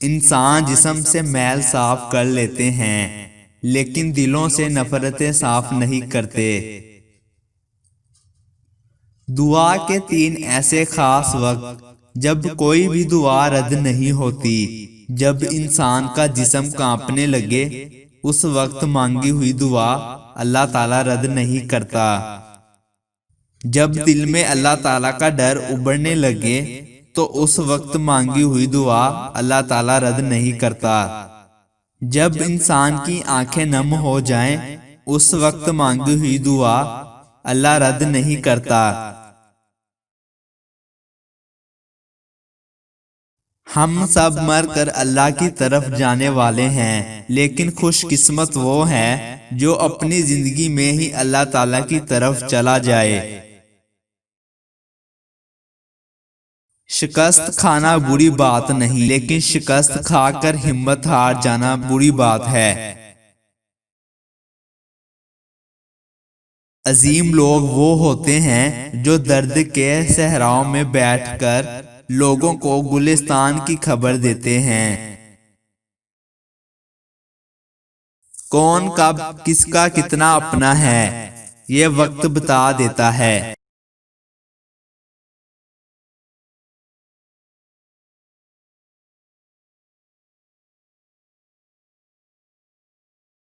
انسان جسم سے میل صاف کر لیتے ہیں لیکن دلوں سے نفرتیں صاف نہیں کرتے۔ دعا کے 3 ایسے خاص وقت جب کوئی بھی دعا رد نہیں ہوتی۔ جب انسان کا جسم کانپنے لگے اس وقت مانگی ہوئی دعا اللہ تعالیٰ رد نہیں کرتا۔ جب دل میں اللہ تعالیٰ کا ڈر ابھرنے لگے تو اس وقت مانگی ہوئی دعا اللہ تعالیٰ رد نہیں کرتا۔ جب انسان کی آنکھیں نم ہو جائیں اس وقت مانگی ہوئی دعا اللہ رد نہیں کرتا۔ ہم سب مر کر اللہ کی طرف جانے والے ہیں، لیکن خوش قسمت وہ ہے جو اپنی زندگی میں ہی اللہ تعالیٰ کی طرف چلا جائے۔ شکست کھانا بری بات نہیں، لیکن شکست کھا کر ہمت ہار جانا بری بات ہے۔ عظیم لوگ وہ ہوتے ہیں جو درد کے صحراؤں میں بیٹھ کر لوگوں کو گلستان کی خبر دیتے ہیں۔ کون کب کس کا کتنا اپنا ہے یہ وقت بتا دیتا ہے۔